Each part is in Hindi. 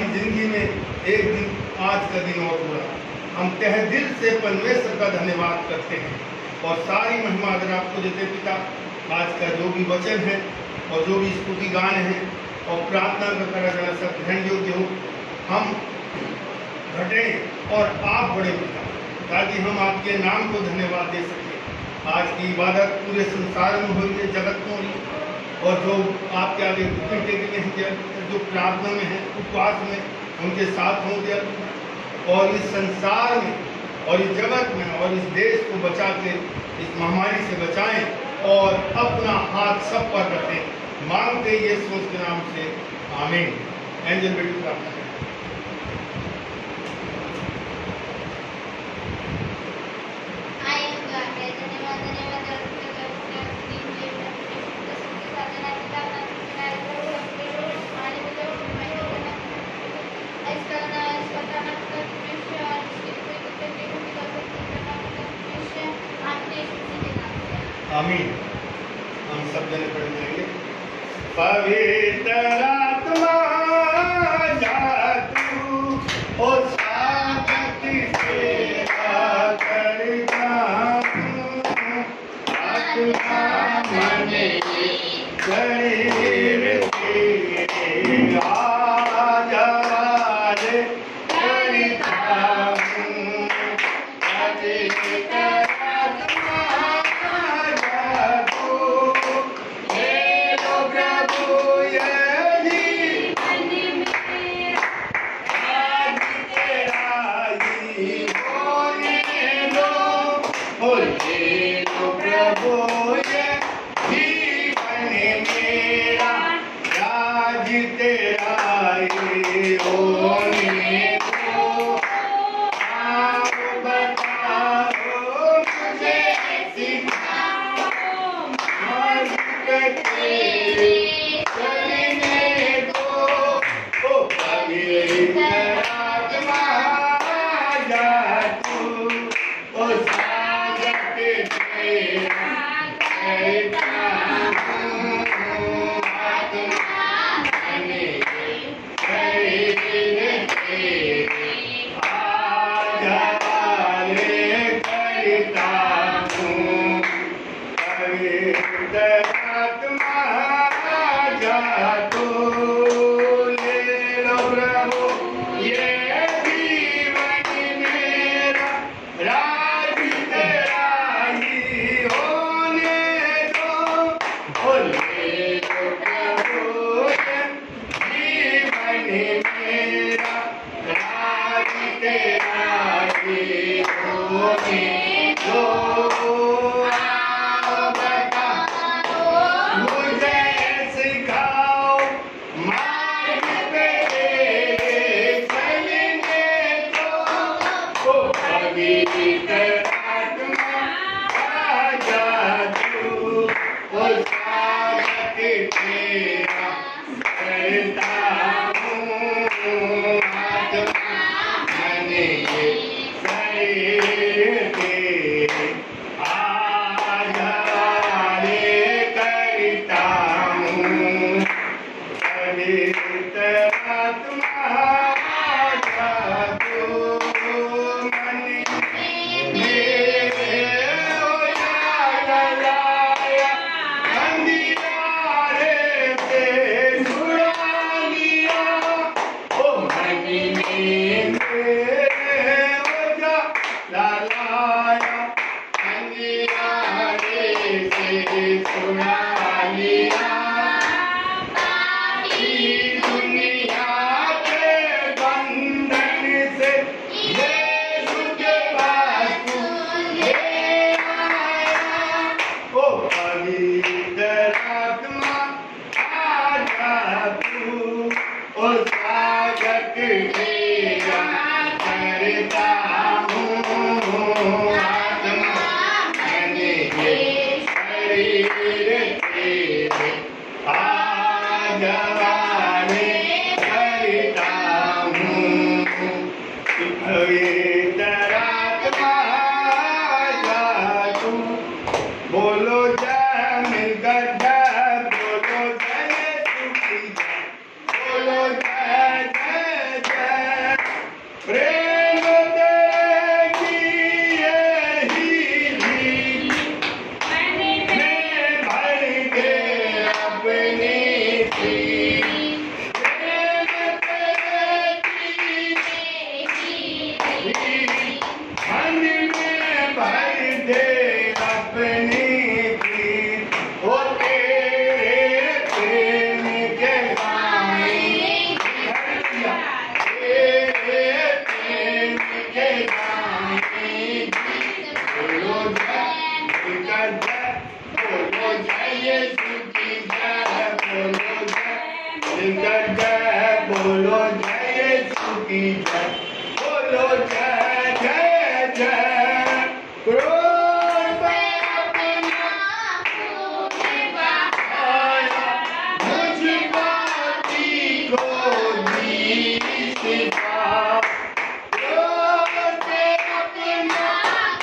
हमारी जिंदगी में एक दिन आज का दिन और हुआ। हम तहे दिल से परमेश्वर का धन्यवाद करते हैं और सारी महिमा अगर आपको देते पिता। आज का जो भी वचन है और जो भी स्तुति गान है और प्रार्थना का करा जाना सब ग्रहण योग्य हो। हम घटे और आप बड़े पिता, ताकि हम आपके नाम को धन्यवाद दे सकें। आज की इबादत पूरे संसार में हो रही है, जगत में हो रही है, और जो आपके आगे घंटे के हैं, जो प्रार्थना में है, उपवास में, उनके साथ होंगे और इस संसार में और इस जगत में और इस देश को बचा के इस महामारी से बचाएं और अपना हाथ सब पर रखें। मांगते ये सोच के नाम से आमीन। एंजल बेटी प्रार्थना करें। आमीन। हम सब जने पढ़ जाएंगे। पवित्र आत्मा जा तू ओ स्वागत तेरा करता हूँ। आत्मा मन शरीर तेरे आजाद करता हूँ। पवित्र की जय, बोलो जय जय जय। क्रोध पे अपना खून बहाया, मुझ पापी को दी शिफा। क्रोध पे अपना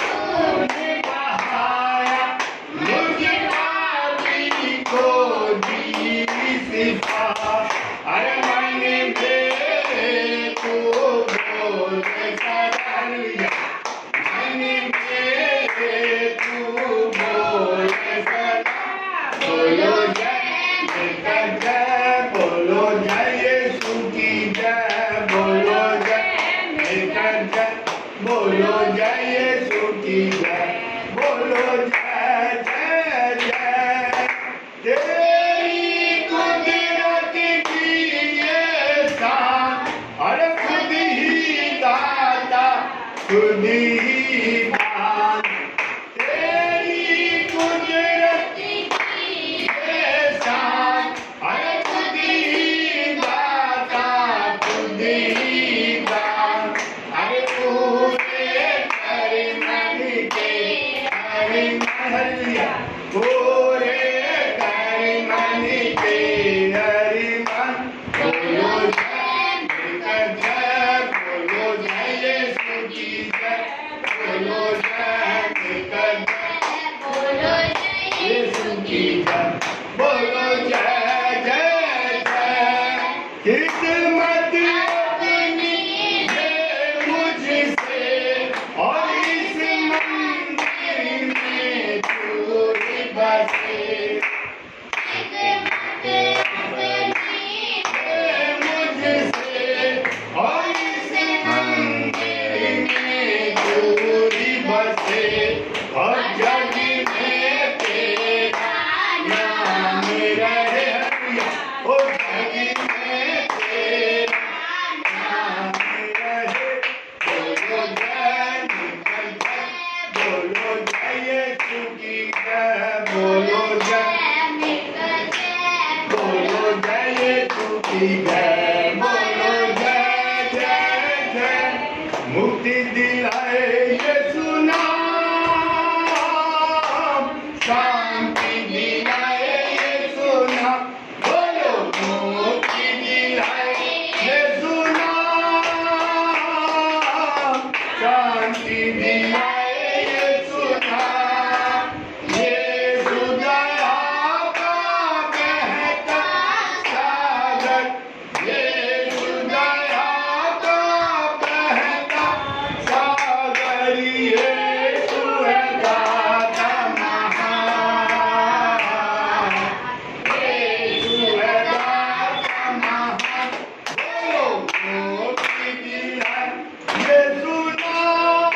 खून बहाया, मुझ पापी को दी शिफा। अरे मन में तू बोल सदा, मन में तू बोल सदा, बोलो जय जय, बोलो जय यीशु की जय, बोलो जय जय, बोलो जय यीशु की जय, बोलो जय जय जय। तेरी कुदरत की ये शान, अरे खुद ही दाता खुद ही दान। तेरी कुदरत की ये शान, अरे खुद ही दाता खुद ही दान। अरे पूरे कर मन के हरि महलिया, पूरे कर मन के हरि मन। बोलो जय जय, बोलो जय यीशु की जय, बोलो जय जय, बोलो जय यीशु की जय, बोलो जय जय जय। खिदमत अपनी है मुझसे, और इस मंदिर में तू ही बसे। खिदमत अपनी है मुझसे, और इस मंदिर में तू ही बसे। और जग में तेरा नाम रहे, ओ जग में तेरा नाम रहे। बोलो जय जय, बोलो जय यीशु की जय, बोलो जय, बोलो जय यीशु की जय, बोलो जय जय जय। मुक्ति दिलाए यीशु नाम, शांति दिलाए यीशु नाम, बोलो मुक्ति दिलाए यीशु नाम, शांति दिलाए यीशु नाम। यीशु दया का बहता सागर, यीशु दया का बहता सागर, यीशु है दाता महान, यीशु है दाता महान। बोलो मुक्ति दिलाए यीशु नाम,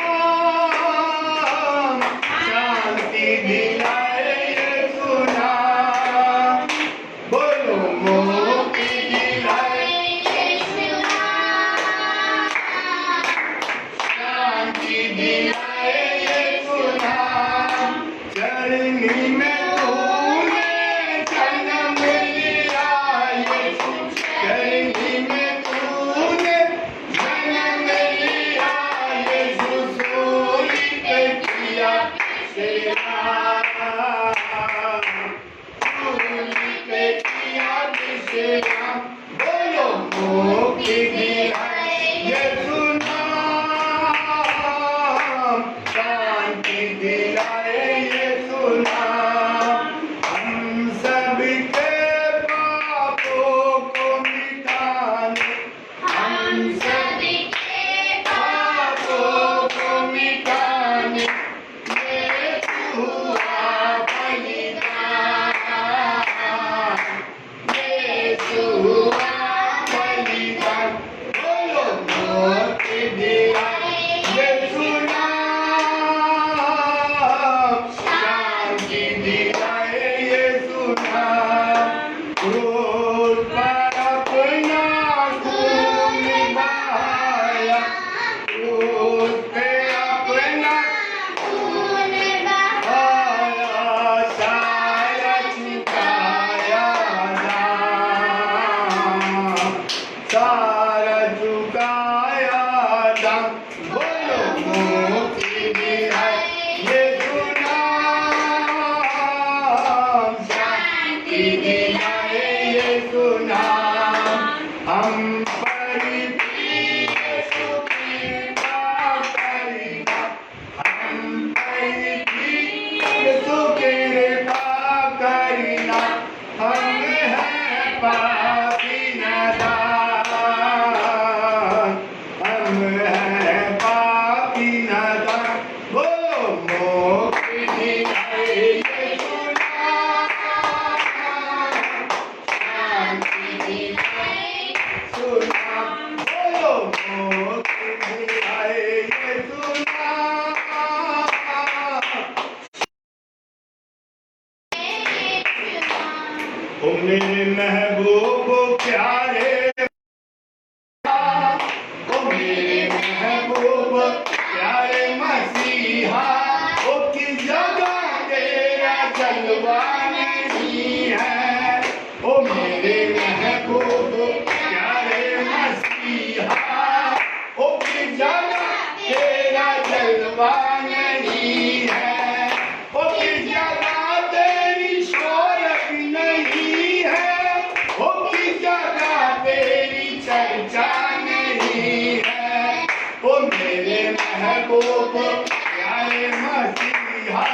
जलवा नहीं है, ओ किस जगह तेरी शोहरत नहीं है, ओ किस जगह तेरी चर्चा नहीं है, ओ मेरे महबूब प्यारे मसीहा,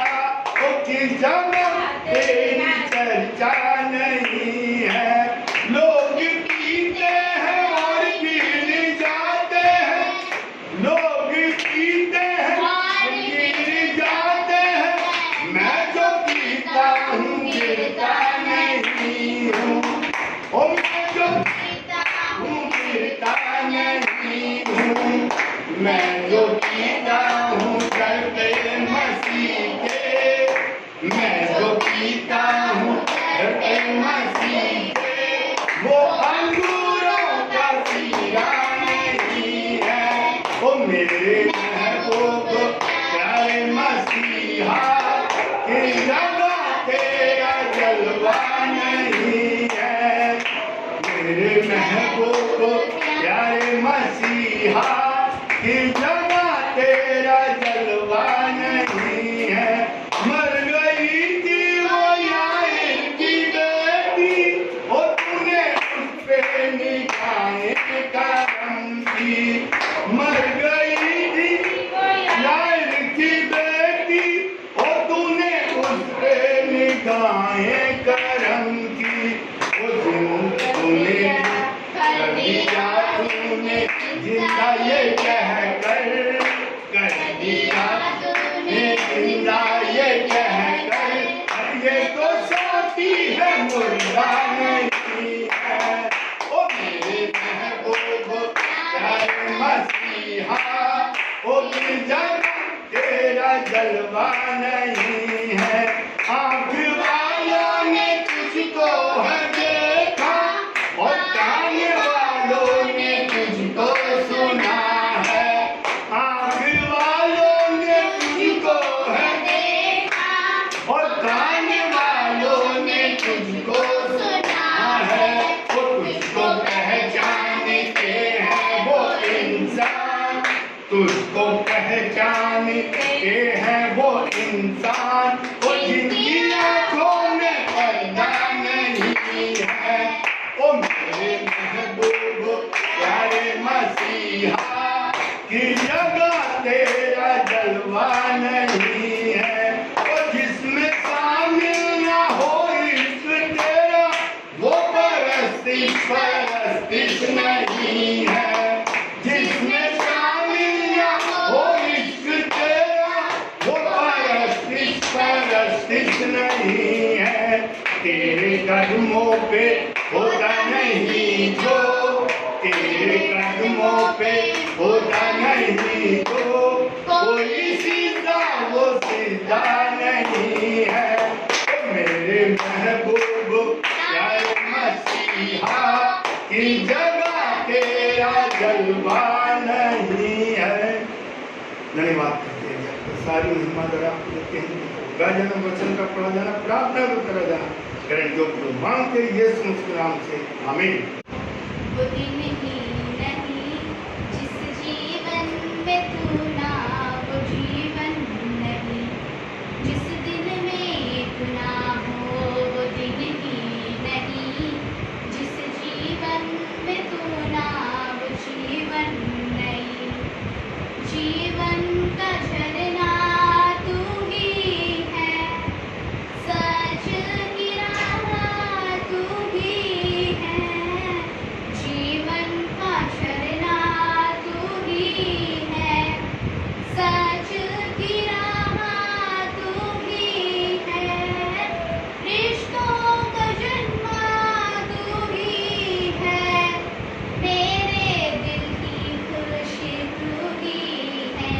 ओ किस जगह तेरी चर्चा नहीं है। लोग पीते हैं और गिर जाते हैं, लोग पीते हैं और गिर जाते हैं, मैं जो पीता हूँ गिरता नहीं हूँ, ओ मैं जो पीता हूँ गिरता नहीं हूँ, मैं जो पीता हूँ डरते मसीह के, मैं जो पीता हूँ डरते मसीह के, वो अंगूरों का सीरा नहीं है, ओ मेरे महबूब प्यारे मसीहा, कि जगह तेरा जलवा नहीं है, मेरे महबूब प्यारे मसीहा, कि जगह तेरा जलवा नहीं है। मर गई थी वो यार की बेटी, और तूने उस पे निगाहें करम की, मर गई थी यार की बेटी, और तूने उस पे निगाहें करम की, तूने कर दिया तूने जिंदा ये कह कर दिया तूने जिंदा ये कह कर, ये तो सोती है मुर्दा नहीं है, ओ मेरे महबूब प्यारे मसीहा, ओ किस जगह तेरा जलवा नहीं है। आँख वालों ने तुझको है देखा, और कान वालों ने तुझको सुना है, आँख वालों ने तुझको है देखा, और कान वालों ने तुझको सुना है, वो तुझको पहचानते हैं वो इंसान, तुझको पहचानते हैं वो इंसान, वो जिनकी आँखों में पर्दा नहीं है, ओ मेरे महबूब प्यारे मसीहा, कि जगह तेरा जलवा नहीं है, ओ जिसमें शामिल ना हो इश्क तेरा, वो परस्तिश नहीं है, जिसमें शामिल ना हो इश्क तेरा, वो परस्तिश नहीं है, तेरे कदमों पे होता नहीं जो, तेरे कदमों पे होता नहीं जो, कोई सीधा वो सीधा नहीं है, ओ मेरे महबूब प्यारे मसीहा, की जगह तेरा जलवा नहीं है। धन्यवाद करते हैं, सारी महिमा दर आपको देते हैं, गा जाना वचन का पढ़ा जाना, प्रार्थना भी करा जाना, करें जो मांगते यीशु मसीह के नाम से, आमीन। वो दिन ही नहीं जिस जीवन में तू ना, वो जीवन नहीं जिस दिन में तू ना हो, वो दिन ही नहीं जिस जीवन में तू ना, वो जीवन नहीं, जीवन का झरना तू ही है, सच की राह तू ही है, जीवन का झरना तू ही है, सच की राह तू ही है, रिश्तों का जन्मा तू ही है, मेरे दिल की खुशी तू ही है,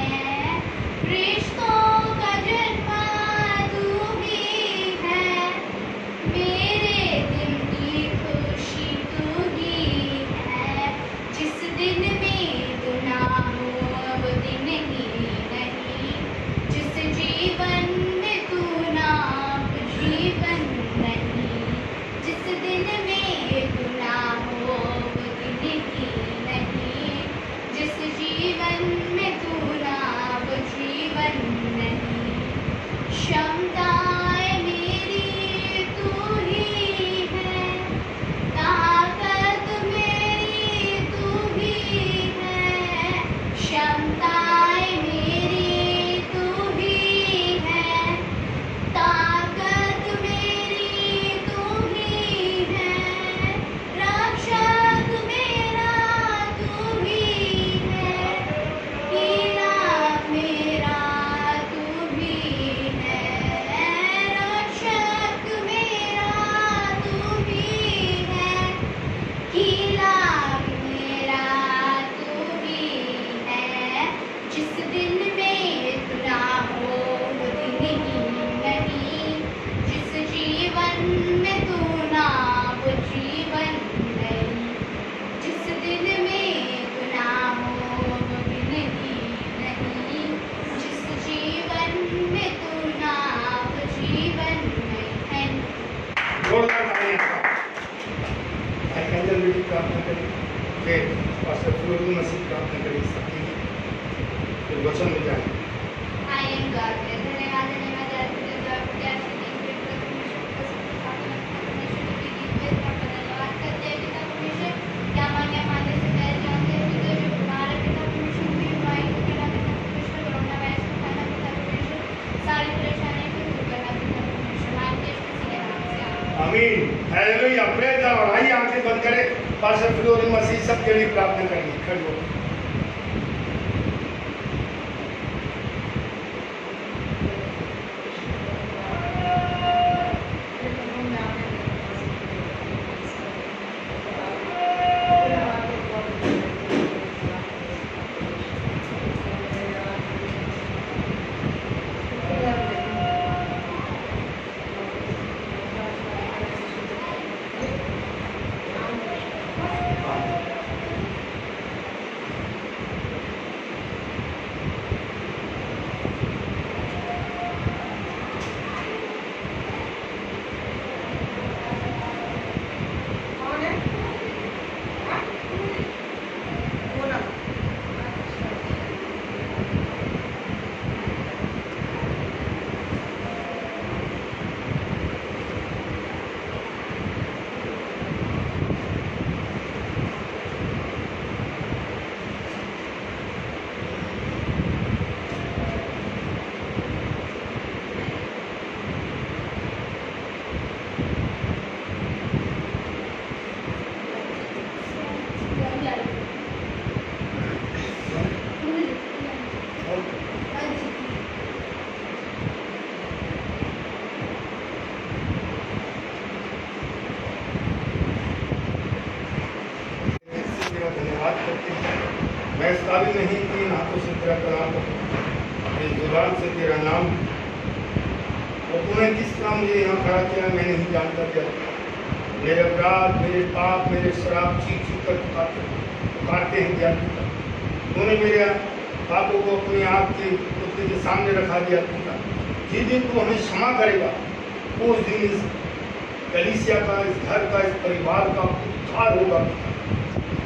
पास्टर फिलोरी मसीह प्रार्थना करें सकती हैं, फिर वचन में जाएंगे। I am God. धन्यवाद धन्यवाद धन्यवाद धन्यवाद करते हैं पिता परमेश्वर। क्या मान्य से पहले जानते हैं पिता जो हमारे पिता परमेश्वर भी हमारी को करना पिता परमेश्वर, कोरोना वायरस को खाना पिता परमेश्वर, सारी परेशानियों को दूर करना पिता परमेश्वर। हमारे देश में सीधे नाम से आमीन, हालेलुया, प्रेज द लॉर्ड। आइए आंखें बंद करें, पास्टर फिलोरी मसीह सबके लिए प्रार्थना करेंगे। खड़े हो धन्यवाद करते हैं। मैं इस काबिल नहीं कि इन हाथों से तेरा कलाम करूं, इस जुबान से तेरा नाम, और तूने किस तरह मुझे यहाँ खड़ा किया मैं नहीं जानता क्या। मेरे अपराध, मेरे पाप, मेरे शराब चीख चीख कर पुकारते हैं ज्ञान पिता। तूने मेरे पापों को अपने आप के पुत्र के सामने रखा दिया पिता। जिस दिन तू हमें क्षमा करेगा उस दिन इस कलीसिया का, इस घर का, इस परिवार का उद्धार होगा पिता।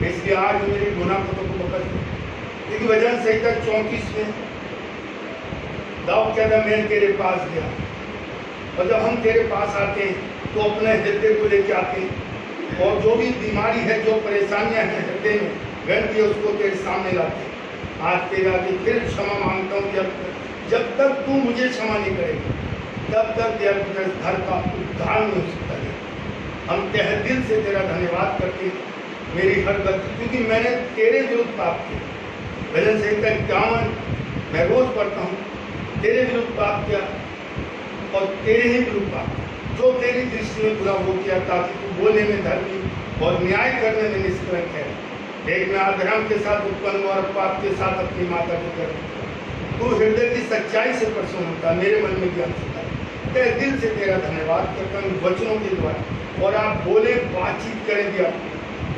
इसलिए आज मेरे गुनाह को पकड़ क्योंकि वचन संहिता 34 में दाऊद कहता मैं तेरे पास गया, और जब हम तेरे पास आते हैं तो अपने हृदय को लेके आते हैं, और जो भी बीमारी है, जो परेशानियां हैं हृदय में गंदगी है, उसको तेरे सामने लाते हैं। आज तेरे आगे फिर क्षमा मांगता हूँ। जब तक तू मुझे क्षमा नहीं करेगा तब तक तेरा घर का उद्धार नहीं हो सकता है। हम तहे दिल से तेरा धन्यवाद करते हैं मेरी हर गलती, क्योंकि मैंने तेरे विरुद्ध पाप किया। भजन संहिता 51 मैं रोज पढ़ता हूँ, तेरे विरुद्ध पाप किया और तेरे ही विरुद्ध पाप, जो तेरी दृष्टि में बुरा हो किया, ताकि तू बोलने में धर्मी और न्याय करने में निष्कलंक है। एक मैं अधर्म के साथ उत्पन्न हुआ और पाप के साथ अपनी माता को कर तू हृदय की सच्चाई से प्रसन्न होता, मेरे मन में ज्ञान होता है। तहे दिल से तेरा धन्यवाद करता हूँ वचनों के द्वारा, और आप बोले बातचीत करें दिया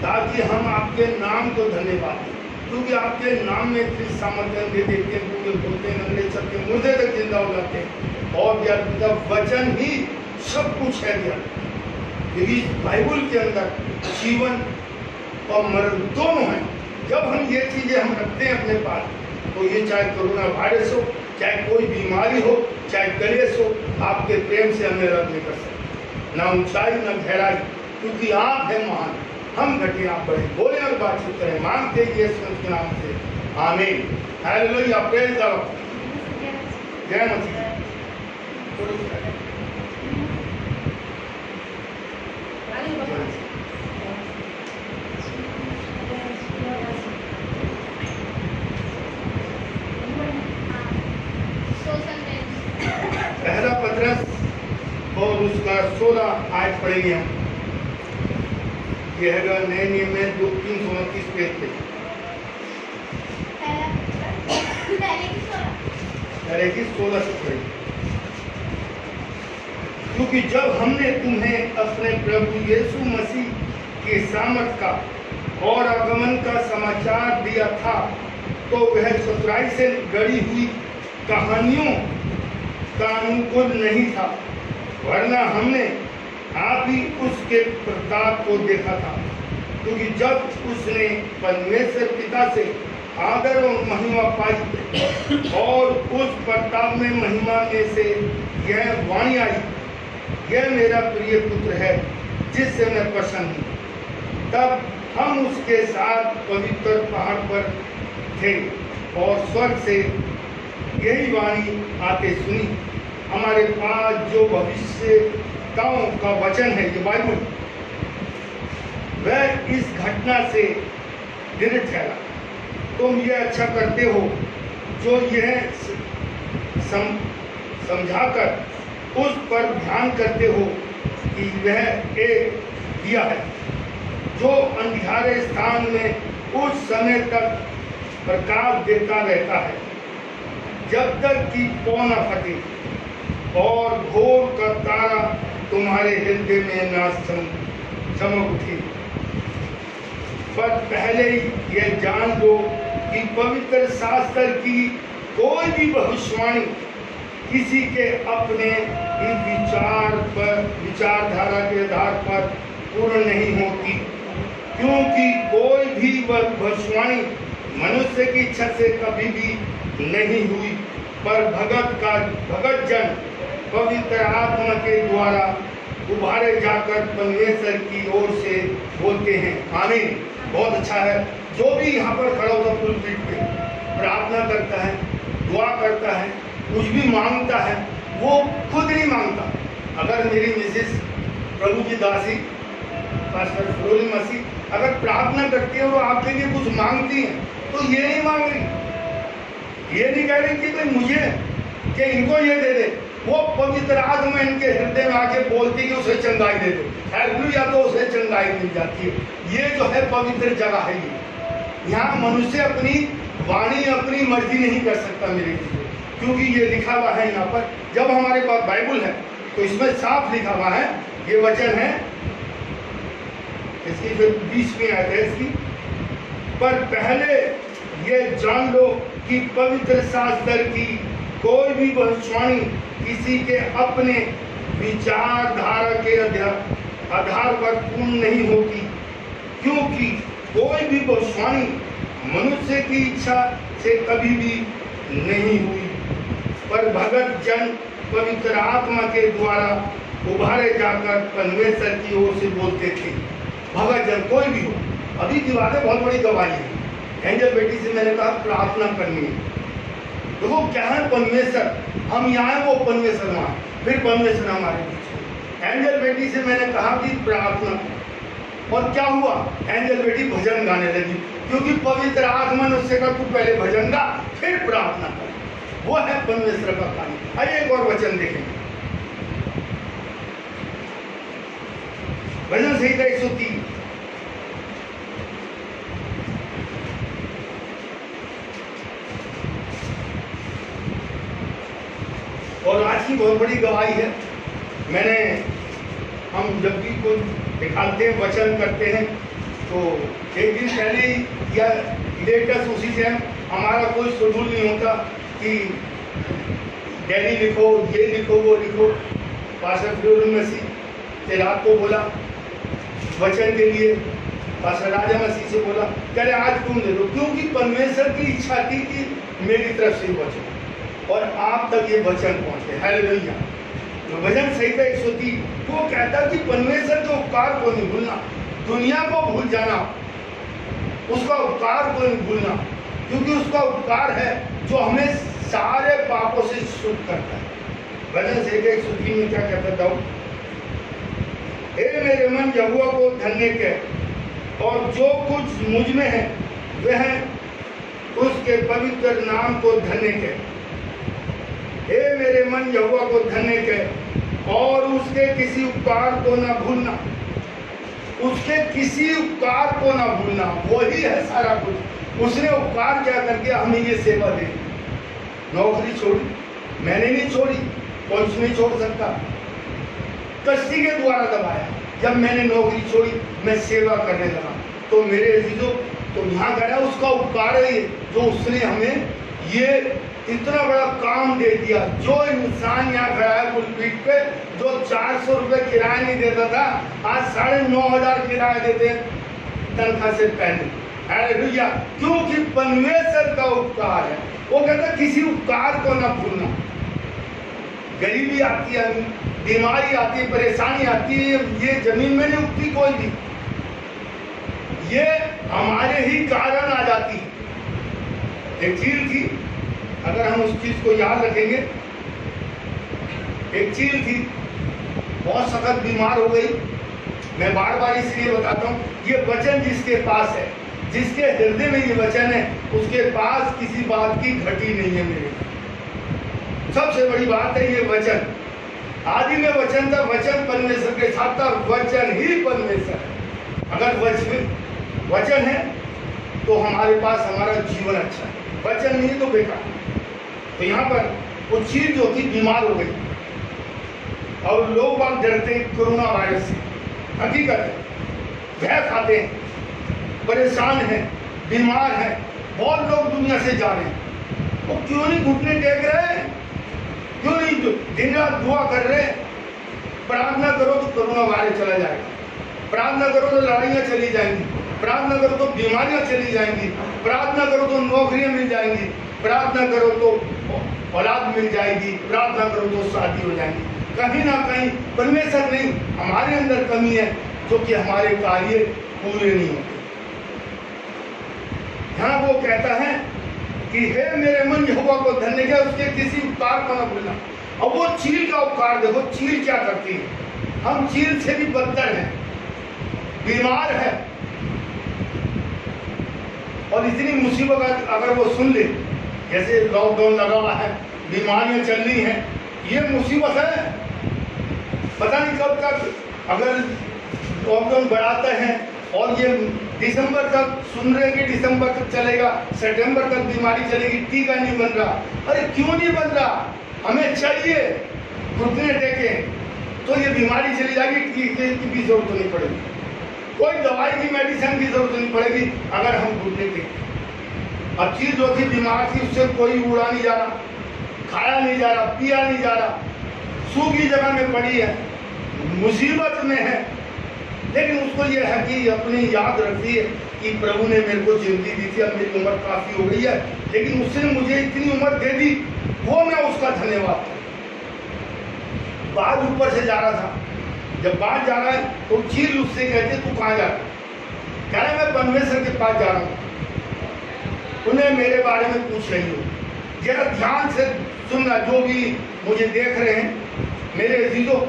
ताकि हम आपके नाम को धन्यवाद दें, क्योंकि आपके नाम में इतनी सामर्थ्य भी देखते हैं, पूरे बोलते हैं, नंगे चलते, मुर्दे तक जिंदा हो जाते हैं। और ज्ञान वचन ही सब कुछ है ज्ञान, क्योंकि बाइबल के अंदर जीवन और मरण दोनों हैं। जब हम ये चीजें हम रखते हैं अपने पास, तो ये चाहे कोरोना वायरस हो, चाहे कोई बीमारी हो, चाहे कलेश हो, आपके प्रेम से हमें रद्द नहीं कर सकते, ना ऊंचाई ना गहराई, क्योंकि आप है महान, हम घटे आप बड़े। बोले और बातचीत करें, मांगते यीशु के नाम से, आमीन, हालेलुया, प्रेज द लॉर्ड, जय मसीह। पहला पत्रस और उसका 16 आयत पढ़ेंगे हम। यह है नए नियम में 329 पेज पे पहले की 16 से पढ़ेंगे। क्योंकि जब हमने तुम्हें अपने प्रभु यीशु मसीह के सामर्थ का और आगमन का समाचार दिया था, तो वह चतुराई से गढ़ी हुई कहानियों का अनुकूल नहीं था, वरना हमने आप ही उसके प्रताप को देखा था। क्योंकि जब उसने परमेश्वर पिता से आदर और महिमा पाई और उस प्रताप में महिमा में से यह वाणी आई, यह मेरा प्रिय पुत्र है जिससे मैं प्रसन्न हूँ। तब हम उसके साथ पवित्र पहाड़ पर थे और स्वर्ग से यही वाणी आते सुनी, हमारे पास जो भविष्यताओं का वचन है, ये बाइबल, वह इस घटना से दृढ़ ठहरा। तुम ये अच्छा करते हो जो यह समझाकर उस पर ध्यान करते हो कि वह एक दिया है जो अंधियारे स्थान में उस समय तक प्रकाश देता रहता है जब तक कि पौ न फटे और भोर का तारा तुम्हारे हृदय में ना चमक उठे। पर पहले ही यह जान लो कि पवित्र शास्त्र की कोई भी भविष्यवाणी किसी के अपने ही विचारधारा के आधार पर पूर्ण नहीं होती, क्योंकि कोई भी भविष्यवाणी मनुष्य की इच्छा से कभी भी नहीं हुई, पर भगत जन पवित्र आत्मा के द्वारा उभारे जाकर परमेश्वर की ओर से बोलते हैं। आमीन। बहुत अच्छा है। जो भी यहाँ पर खड़ा होता पुलपिट पे प्रार्थना करता है, दुआ करता है, कुछ भी मांगता है, वो खुद नहीं मांगता। अगर मेरी मिसेस प्रभु की दासी पास्टर फ्लोरी मसीह अगर प्रार्थना करती है और आपके लिए कुछ मांगती है, तो ये नहीं मांग रही, ये नहीं कह रही कि भाई मुझे कि इनको ये दे दे। वो पवित्र आत्मा इनके हृदय में आके बोलती कि उसे चंगाई दे दो, या तो उसे चंगाई मिल जाती है। ये जो है पवित्र जगह है। ये यहाँ मनुष्य अपनी वाणी अपनी मर्जी नहीं कर सकता मेरे लिए, क्योंकि ये लिखा हुआ है यहाँ पर। जब हमारे पास बाइबल है तो इसमें साफ लिखा हुआ है, ये वचन है इसकी फिर 20वीं आयत है इसकी। पर पहले ये जान लो कि पवित्र शास्त्र की कोई भी भविष्यवाणी किसी के अपने विचारधारा के आधार पर पूर्ण नहीं होती, क्योंकि कोई भी भविष्यवाणी मनुष्य की इच्छा से कभी भी नहीं हुई, पर भगत जन पवित्र आत्मा के द्वारा उभारे जाकर परमेश्वर की ओर से बोलते थे। भगत जन कोई भी हो। अभी की बात है, बहुत बड़ी गवाही है। एंजल बेटी से मैंने कहा प्रार्थना करनी है, देखो क्या है परमेश्वर, हम यहाँ हैं, वो परमेश्वर वहाँ, फिर परमेश्वर हमारे पीछे। एंजल बेटी से मैंने कहा कि प्रार्थना, और क्या हुआ, एंजल बेटी भजन गाने लगी, क्योंकि पवित्र आत्मा ने उससे कहा तू पहले भजन गा फिर प्रार्थना कर। वो है परमेश्वर का कार्य। आइए एक और वचन देखेंगे, भजन संहिता 103। और आज की बहुत बड़ी गवाही है। हम जब भी कोई निकालते हैं वचन करते हैं तो एक दिन पहले या लेटेस्ट उसी से हमारा कोई शेड्यूल नहीं होता कि डेली लिखो, ये लिखो, वो लिखो। पास्टर फ्लोरी मसीह से रात को बोला वचन के लिए, पास्टर राजा मसीह से बोला कह रहे आज तुम दे दो, क्योंकि परमेश्वर की इच्छा थी कि मेरी तरफ से वचन और आप तक ये वचन पहुंचे। हालेलुया। तो भजन संहिता 103 वो कहता कि परमेश्वर के उपकार को नहीं भूलना, दुनिया को भूल जाना, उसका उपकार को नहीं भूलना, क्योंकि उसका उपकार है जो हमें सारे पापों से शुद्ध करता है। भजन संहिता 103 में क्या कहता दाऊद, हे मेरे मन यहोवा को धन्य कह और जो कुछ मुझ में है वह उसके पवित्र नाम को धन्य कह। हे मेरे मन यहोवा को धन्य कह और उसके किसी उपकार को ना भूलना, उसके किसी उपकार को ना भूलना। वही है सारा कुछ। उसने उपकार क्या करके हमें ये सेवा दी। नौकरी छोड़ी, मैंने नहीं छोड़ी, कोई नहीं छोड़ सकता। कष्टी के द्वारा दबाया। जब मैंने नौकरी छोड़ी मैं सेवा करने लगा, तो मेरे अजीजों तो यहाँ गया उसका उपकार है ये, जो उसने हमें ये इतना बड़ा काम दे दिया। जो इंसान यहाँ खड़ा है पुलपीठ पे, जो 400 रुपये किराया नहीं देता था, आज 9,500 किराया देते हैं। तनख्वाह से पहले। हालेलुया, क्योंकि परमेश्वर का उपकार है। वो कहता किसी उपकार को ना भूलना। गरीबी आती है, बीमारी आती है, परेशानी आती है, ये जमीन में नहीं उगती कोई भी, ये हमारे ही कारण आ जाती है। एक चील थी, अगर हम उस चीज को याद रखेंगे, एक चील थी, बहुत सख्त बीमार हो गई। मैं बार बार इसलिए बताता हूँ, ये वचन जिसके पास है, जिसके हृदय में ये वचन है, उसके पास किसी बात की घटी नहीं है। मेरे सबसे बड़ी बात है ये वचन। आदि में वचन था, वचन परमेश्वर के साथ था, वचन ही परमेश्वर है। अगर वचन है तो हमारे पास हमारा जीवन अच्छा है, वचन नहीं तो बेकार। तो यहाँ पर वो चीज जो थी बीमार हो गई, और लोग बाग डरते हैं कोरोना वायरस से। हकीकत है, भय खाते हैं, परेशान हैं, बीमार हैं, बहुत लोग दुनिया से जा रहे हैं। वो क्यों नहीं घुटने टेक रहे हैं? क्यों नहीं दिन रात दुआ कर रहे हैं? प्रार्थना करो तो कोरोना वायरस चला जाएगा, प्रार्थना करो तो लड़ाइयाँ चली जाएंगी, प्रार्थना करो तो बीमारियाँ चली जाएंगी, प्रार्थना करो तो नौकरियाँ मिल जाएंगी, प्रार्थना करो तो औलाद मिल जाएगी, प्रार्थना करो तो शादी हो जाएगी। कहीं ना कहीं परमेश्वर नहीं, हमारे अंदर कमी है, जो कि हमारे कार्य पूरे नहीं होते। यहाँ वो कहता है कि हे मेरे मन यहोवा को धन्य किया, उसके किसी उपकार को न भूलना। अब वो चील का उपकार देखो, चील क्या करती है। हम चील से भी बदतर हैं, बीमार है, और इतनी मुसीबत अगर वो सुन ले, जैसे लॉकडाउन लगा हुआ है, बीमारियां चल रही हैं, ये मुसीबत है। पता नहीं कब तक अगर लॉकडाउन बढ़ाते हैं, और ये दिसंबर तक सुन रहे कि दिसंबर तक चलेगा, सितंबर तक बीमारी चलेगी, टीका नहीं बन रहा। अरे क्यों नहीं बन रहा? हमें चाहिए, घुटने टेके तो ये बीमारी चली जाएगी, टीके की जरूरत नहीं पड़ेगी, कोई दवाई की मेडिसिन की जरूरत नहीं पड़ेगी, अगर हम घुटने टेके। अब चीज जो थी बीमार थी, उससे कोई उड़ा नहीं जा रहा, खाया नहीं जा रहा, पिया नहीं जा रहा, सूखी जगह में पड़ी है, मुसीबत में है, लेकिन उसको ये है कि अपनी याद रखती है कि प्रभु ने मेरे को जिंदगी दी थी, अब मेरी उम्र काफी हो गई है, लेकिन उसने मुझे इतनी उम्र दे दी, वो मैं उसका धन्यवाद। बाज ऊपर से जा रहा था, जब बाज जा रहा है तो चील उससे कहते तू कहाँ जा रहा है? कह रहे मैं परमेश्वर के पास जा रहा हूँ, उन्हें मेरे बारे में पूछ रही हो। जरा ध्यान से सुनना, जो भी मुझे देख रहे हैं मेरे अजीजों,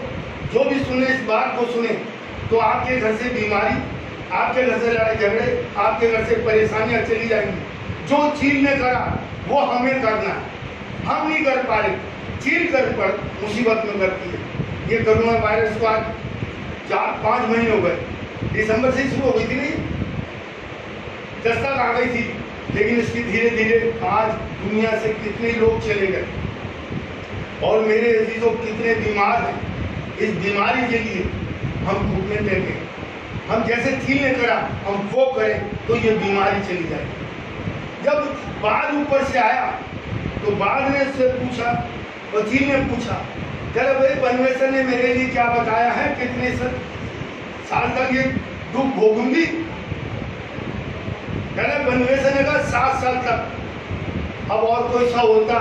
जो भी सुने इस बात को सुने, तो आपके घर से बीमारी, आपके घर से लड़ाई झगड़े, आपके घर से परेशानियां चली जाएंगी। जो चील ने करा वो हमें करना है, हम नहीं कर पा रहे, चील कर पर मुसीबत में करती है। ये कोरोना वायरस को आज 4-5 महीने हो गए, दिसंबर से शुरू हो गई थी, नहीं दस्तक आ गई थी, लेकिन इसकी धीरे धीरे आज दुनिया से कितने लोग चले गए, और मेरे अजीजों कितने बीमार हैं। इस बीमारी के लिए हम घुटने टेके, हम जैसे चील ने करा हम वो करें तो ये बीमारी चली जाए। जब बाज ऊपर से आया तो बाज ने उससे पूछा, और चील ने पूछा, चलो भाई परमेश्वर ने मेरे लिए क्या बताया है, कितने साल तक ये दुख भोगूंगी? कहना परमेश्वर ने कहा 7 साल तक। अब और कोई सा होता,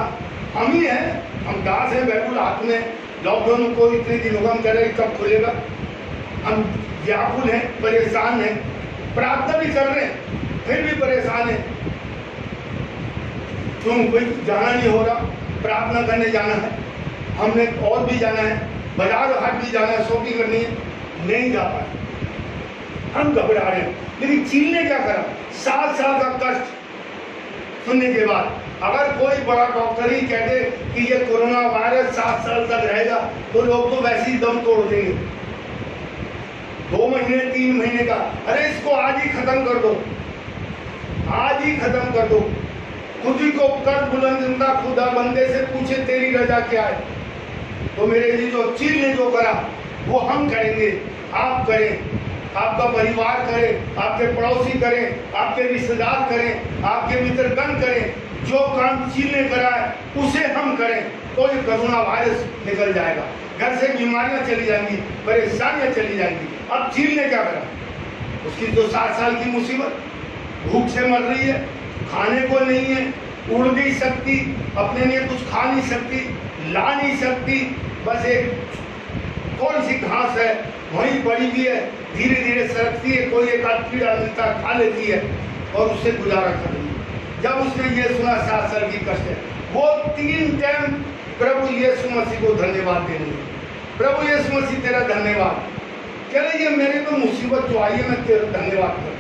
हम ही हैं, हम दास हैं, बैकुल हाथ में। लॉकडाउन को इतने दिन होगा, हम कह रहे हैं कब खुलेगा, हम व्याकुल हैं, परेशान हैं, प्रार्थना भी कर रहे हैं, फिर भी परेशान हैं। क्यों? कोई जाना नहीं हो रहा, प्रार्थना करने जाना है, हमने और भी जाना है, बाजार हाट भी जाना है, शॉपिंग करनी है, नहीं जा पाए, हम घबरा रहे हैं। लेकिन चील ने क्या करा? 7 साल का कष्ट सुनने के बाद अगर कोई बड़ा डॉक्टर ही कहते कि ये कोरोना वायरस 7 साल तक रहेगा, तो लोग तो वैसे ही दम तोड़ देंगे। 2 महीने 3 महीने का, अरे इसको आज ही खत्म कर दो, आज ही खत्म कर दो। खुद ही को कर बुलंद, खुदा बंदे से पूछे तेरी रजा क्या है। तो मेरे लिए जो चील ने जो करा वो हम करेंगे, आप करें, आपका परिवार करे, आपके पड़ोसी करें, आपके रिश्तेदार करें, आपके मित्रगण करें। जो काम चील ने करा है उसे हम करें, तो ये कोरोना वायरस निकल जाएगा, घर से बीमारियां चली जाएंगी, परेशानियां चली जाएंगी। अब चील ने क्या करा? उसकी तो 7 साल की मुसीबत, भूख से मर रही है, खाने को नहीं है, उड़ नहीं सकती, अपने लिए कुछ खा नहीं सकती, ला नहीं सकती, बस एक थोड़ी सी घास है वहीं पड़ी हुई है, धीरे धीरे सरकती है, कोई एक आध कीड़ा मिलता खा लेती है और उससे गुजारा कर रही है। जब उसने ये सुना 7 साल की कष्ट है, वो 3 टाइम प्रभु यीशु मसीह को धन्यवाद देने लगी। प्रभु यीशु मसीह तेरा धन्यवाद, कह रहे ये मेरे को मुसीबत जो आई है मैं तेरा धन्यवाद कर,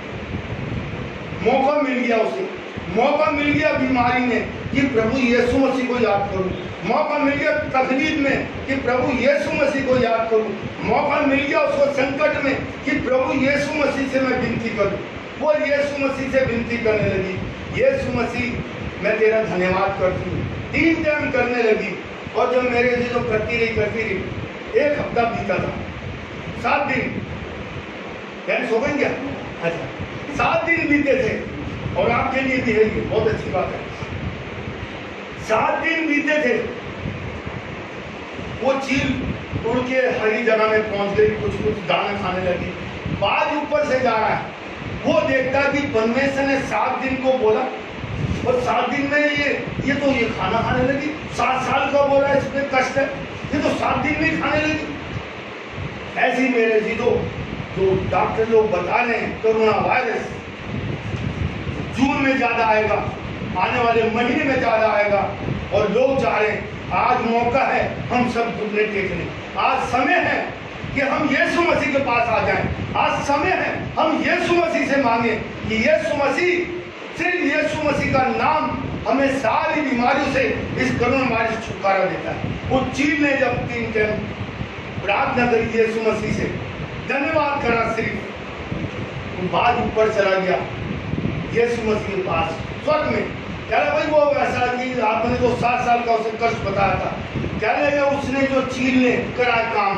मौका मिल गया उसे, मौका मिल गया बीमारी में कि प्रभु यीशु मसीह को याद करूं, मौका मिल गया तकलीफ में कि प्रभु यीशु मसीह को याद करूं, मौका मिल गया उसको संकट में कि प्रभु यीशु मसीह से मैं विनती करूं। वो यीशु मसीह से विनती करने लगी, यीशु मसीह मैं तेरा धन्यवाद करती हूँ, 3 टाइम करने लगी। और जब मेरे से जो करती रही, 1 हफ्ता बीता था, 7 दिन, यानी सो गई क्या? अच्छा, 7 दिन बीते थे और आपके लिए भी है ये बहुत अच्छी बात है। 7 दिन बीते थे, वो चील उड़ के हरी जगह में पहुंच गई, कुछ दाना खाने लगी, बाज ऊपर से जा रहा है, वो देखता कि परमेश्वर ने 7 दिन को बोला और 7 दिन में ये तो ये खाना खाने लगी, 7 साल का बोला इसमें कष्ट है, ये तो 7 दिन में खाने लगी। ऐसी मेरे जी जो डॉक्टर लोग बता रहे हैं कोरोना वायरस जून में ज्यादा आएगा, आने वाले महीने में ज्यादा आएगा और लोग जा रहे हैं। आज मौका है हम सब घुटने टेकने, आज समय है कि हम यीशु मसीह के पास आ जाएं, आज समय है हम यीशु मसीह से मांगे कि यीशु मसीह, सिर्फ यीशु मसीह का नाम हमें सारी बीमारियों से इस कोरोना वायरस छुटकारा देता है। वो चील ने जब 3 टाइम प्रार्थना करी यीशु मसीह से, धन्यवाद करा, सिर्फ बाद ऊपर चला गया यीशु मसीह के पास स्वर्ग में। कह रहे भाई वो ऐसा कि आपने तो 7 साल का उसे कष्ट बताया था, कह रहे उसने जो चील ने करा काम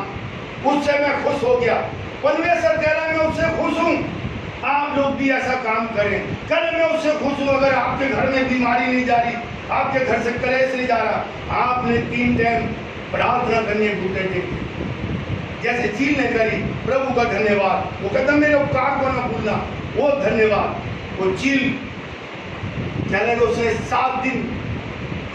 उससे मैं खुश हो गया। परमेश्वर कह रहा है मैं उससे खुश हूँ, आप लोग भी ऐसा काम करें। कह रहे मैं उससे खुश हूँ, अगर आपके घर में बीमारी नहीं जा रही, आपके घर से कलेश नहीं जा रहा, आपने 3 टाइम प्रार्थना करनी है घुटने टेक के, जैसे चील ने करी। प्रभु का धन्यवाद, वो कहता मेरे उपकार को ना भूलना, वो धन्यवाद। वो चील कहने को उसने 7 दिन,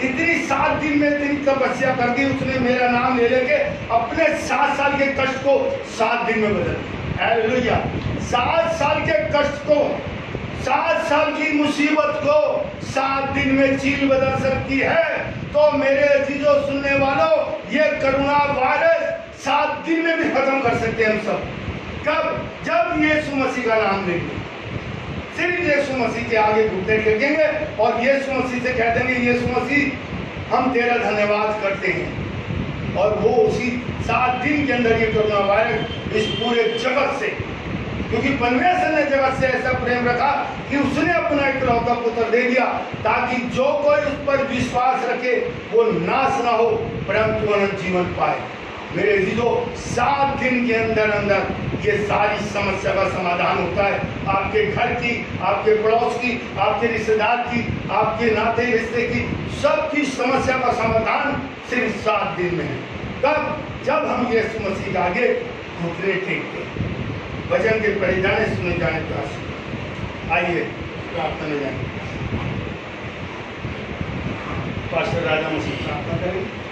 इतनी 7 दिन में इतनी तपस्या कर दी, उसने मेरा नाम ले लेके अपने 7 साल के कष्ट को 7 दिन में बदल दिया। हालेलुया। 7 साल के कष्ट को, 7 साल की मुसीबत को 7 दिन में चील बदल सकती है। तो मेरे अजीजों सुनने वालों, ये कोरोना वायरस 7 दिन में भी खत्म कर सकते हैं हम सब। कब? जब यीशु मसीह का नाम लेंगे, सिर्फ यीशु मसीह के आगे घुटने टेकेंगे और यीशु मसीह से कह देंगे यीशु मसीह हम तेरा धन्यवाद करते हैं। और वो उसी 7 दिन के अंदर ये कोरोना वायरस इस पूरे जगत से, क्योंकि परमेश्वर ने जगत से ऐसा प्रेम रखा कि उसने अपना इकलौता पुत्र दे दिया, ताकि जो कोई उस पर विश्वास रखे वो नाश ना हो परंतु अनंत जीवन पाए। मेरे जीजो 7 दिन के अंदर अंदर ये सारी समस्या का समाधान होता है। आपके घर की, आपके पड़ोस की, आपके रिश्तेदार की, आपके नाते रिश्ते की, सबकी समस्या का समाधान सिर्फ 7 दिन में है। कब? जब हम यीशु मसीह के आगे घुटने टेकते हैं, वचन के पढ़े जाने सुने जाने प्रयास। आइए प्रार्थना में जाएंगे। पास्टर राजा मसीह प्रार्थना करें।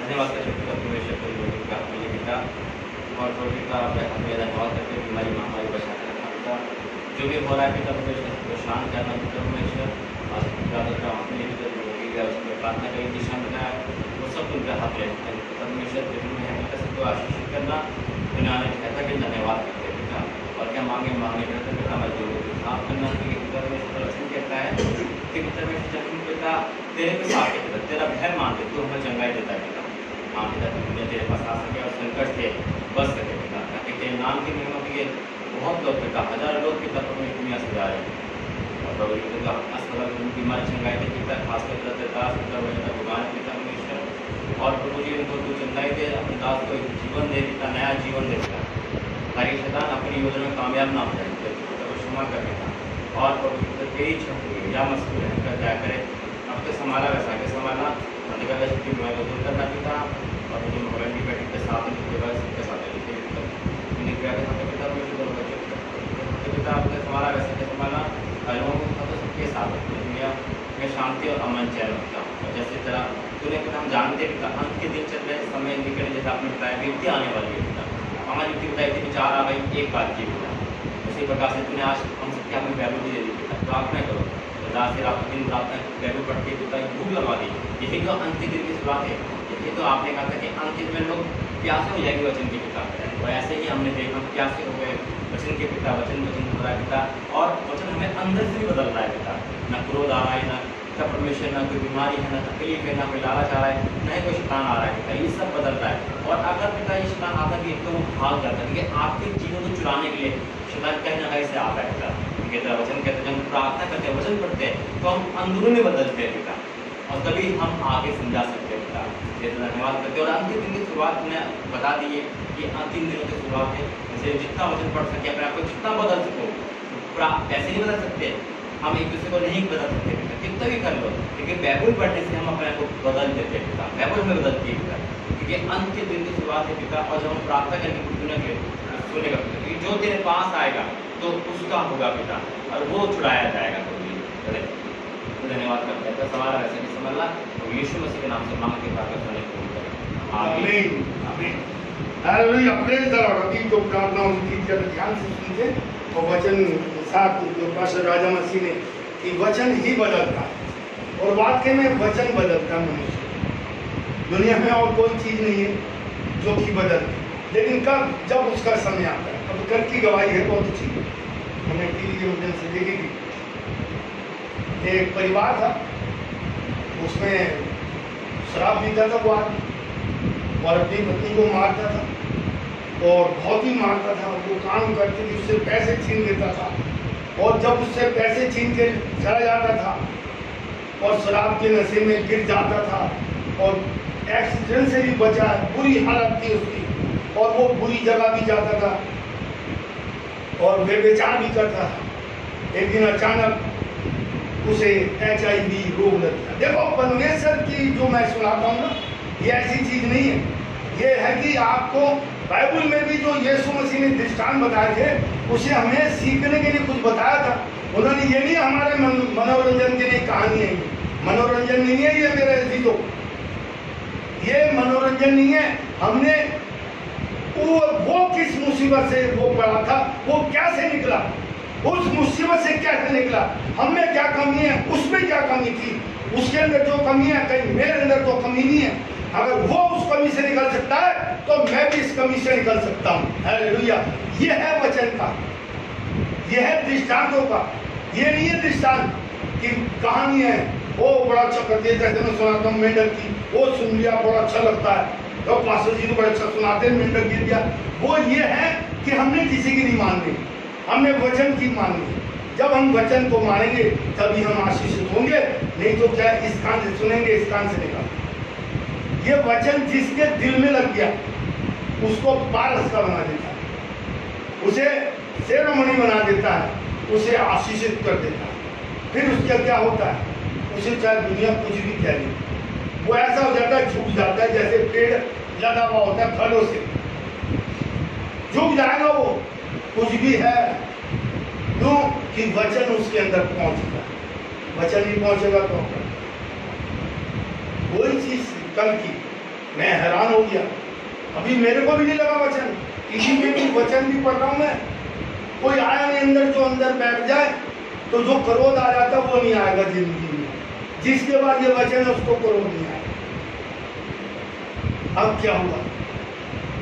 धन्यवाद करते और रोटी का हमें धन्यवाद करते हमारी महामारी बचा कर रखा पिता, जो भी हो रहा है पिता परमेश्वर को शांत करना पिता परमेश्वर, और ज़्यादातर अपने रोटी का उसमें प्रार्थना कई दिशा में लगाया, वो सब उनके हाथ में परमेश्वर के रूप में हमें सबको आशीषित करना, दुनिया ने कहता कि धन्यवाद करते पिता। और क्या मांगे करते पिता, हमारे दिलों को साफ करना कि पिता परमेश्वर वचन कहता है कि पिता परमेश्वर पिता तेरे को साथ पिता, तेरा भय मानते तू हमें चंगाई देता है पिता। हाँ पिता तुमने तेरे पास आ सके और संकट से बच सके पिता, ताकि तेरे नाम की महिमा के लिए बहुत लोग पिता, 1000 लोग पिता अपनी दुनिया से जा रहे हैं। और प्रभु पिता अस्पताल में बीमारी चंगाई दे पिता, खासकर दास पिता वजह भगवान पिता परमेश्वर। और प्रभु जी उनको तू चंगाई दे, अपने दास को जीवन दे पिता, नया जीवन दे पिता, ताकि शैतान अपनी योजना में कामयाब ना हो जाए पिता, क्षमा कर पिता। और प्रभु पिता तेरी छुट्टी या मस्कुर रहकर दया करे, आपके संभाला वैसा के संभालना, अधिकार शक्ति बीमारी को दूर करना पिता, और जो एंटीबायोटिक के साथ के साथ क्रिया के साथ पिता पिता आपके संभाला वैसा के संभालना, लोगों को सबके साथ दुनिया में शांति और अमन चैन रखता हूँ। और जैसे तरह तूने पिता हम जानते पिता अंत के दिन चल रहे समय निकट, जैसे आपने बताया व्यक्ति आने वाली है पिता, हमारी व्यक्ति बताई थी विचार आ गई एक बात की पिता, उसी प्रकार से तूने आज हम सबके अपनी वैल्यू दे दी पिता, प्रार्थना करो रात से रात दिन रात तक वैल्यू पढ़ती पिता भूख लगा दी। यही तो अंतिम दिन की शुरुआत है, यही तो आपने कहा था कि अंतिम में लोग प्यासे हो जाएंगे वचन के पिता, और ऐसे ही हमने देखा प्यासे हो गए वचन के पिता, वचन वचन हो रहा है पिता, और वचन हमें अंदर से भी बदल रहा है पिता, न क्रोध आ रहा है, न परमेश्वर, न कोई बीमारी है, न तकलीफ है, न कोई लालच आ रहा है, न ही कोई शैतान आ रहा है पिता, ये सब बदल रहा है। और अगर पिता ये शैतान आता भी तो वो भाग जाता है, क्योंकि आपके जीवन को चुराने के लिए शैतान कहीं ना कहीं से आता है पिता। कहता है वचन कहते हैं जब हम प्रार्थना करते हैं वचन पढ़ते हैं तो हम अंदरूनी बदलते हैं पिता, और तभी हम आगे समझा सकते हैं पिता। जैसे धन्यवाद करते हैं। और अंतिम दिन की शुरुआत में बता दिए कि अंतिम दिनों की शुरुआत है, जैसे जितना वचन पढ़ सके अपने आप को जितना बदल सको, ऐसे नहीं बदल सकते हम, एक दूसरे को नहीं बदल सकते पिता, कितना भी कर लो, लेकिन बाइबल पढ़ने से हम अपने आप को बदल देते हैं पिता, बाइबल में बदलती है पिता, क्योंकि अंत के दिन की शुरुआत है पिता। और जब हम प्रार्थना करके सुनेंगे सुनेगा पिता, क्योंकि जो तेरे पास आएगा तो उसका होगा पिता, और वो छुड़ाया जाएगा। तो धन्यवाद करते हैं। तो सवाल ऐसे नहीं समझना, तो यीशु मसीह के नाम से मांग के प्रार्थना करने को करें। आमीन आमीन हालेलुया प्रेज द लॉर्ड। अभी जो प्रार्थना उनकी जरा ध्यान से सुनते और वचन साथ जो पास्टर राजा मसीह ने कि वचन ही बदलता है, और वाकई में वचन बदलता है मनुष्य। दुनिया में और कोई चीज़ नहीं है जो कि बदलती, लेकिन कब, जब उसका समय आता है। अब कल की गवाही है बहुत अच्छी, हमने टीवी के माध्यम से देखी थी। एक परिवार था, उसमें शराब पीता था वो आदमी, और अपनी पत्नी को मारता था, और बहुत ही मारता था। वो काम करते थे, उससे पैसे छीन लेता था, और जब उससे पैसे छीन के चला जाता था और शराब के नशे में गिर जाता था, और एक्सीडेंट से भी बचा, बुरी हालत थी उसकी, और वो बुरी जगह भी जाता था और बेचार भी करता था। एक दिन अचानक उसे HIV रोग लगता। देखो परमेश्वर की जो मैं सुनाता हूँ ना, ये ऐसी चीज नहीं है, ये है कि आपको बाइबल में भी जो यीशु मसीह ने दृष्टांत बताए थे, उसे हमें सीखने के लिए कुछ बताया था। उन्होंने ये नहीं हमारे मनोरंजन के लिए कहानी है, मनोरंजन नहीं है ये मेरे अजीजों, ये मनोरंजन नहीं है। हमने वो किस मुसीबत से वो पड़ा था, वो कैसे निकला, उस मुसीबत से कैसे निकला, हमें क्या कमी है, उसमें क्या कमी थी, उसके अंदर जो कमी है, कहीं मेरे अंदर तो कमी नहीं है। अगर वो उस कमी से निकल सकता है तो मैं भी इस कमी से निकल सकता हूँ। हालेलुया। ये है वचन का, ये है दृष्टांतों का, ये नहीं है दृष्टांत की कहानी है। वो बड़ा अच्छा करती है, जैसे मैं सुनाता हूँ मेंढक की, वो सुन लिया बड़ा अच्छा लगता है, तो पास्टर जी तो बड़ा अच्छा सुनाते हैं, मेंढक गिर गया। वो ये है कि हमने किसी की नहीं माननी, हमने वचन की माननी। जब हम वचन को मानेंगे तभी हम आशीषित होंगे, नहीं तो क्या इस कान से सुनेंगे इस कान से निकाल। ये वचन जिसके दिल में लग गया उसको पारस का बना देता है, उसे सेरोमणि बना देता है, उसे आशीषित कर देता है। फिर उसका क्या होता है, उसे चाहे दुनिया कुछ भी कह दे, वो ऐसा हो जाता है, झुक जाता है, जैसे पेड़ लगा हुआ होता है फलों से, झुक जाएगा वो, कुछ भी है, क्यों कि वचन उसके अंदर पहुंचेगा। वचन नहीं पहुंचेगा तो वही चीज कल की मैं हैरान हो गया, अभी मेरे को भी नहीं लगा वचन, टीवी में भी वचन भी पढ़ रहा हूं मैं, कोई आया नहीं अंदर, जो अंदर बैठ जाए तो जो क्रोध आ जाता वो नहीं आएगा जिंदगी में, जिसके बाद ये वचन है उसको क्रोध नहीं आएगा। अब क्या हुआ,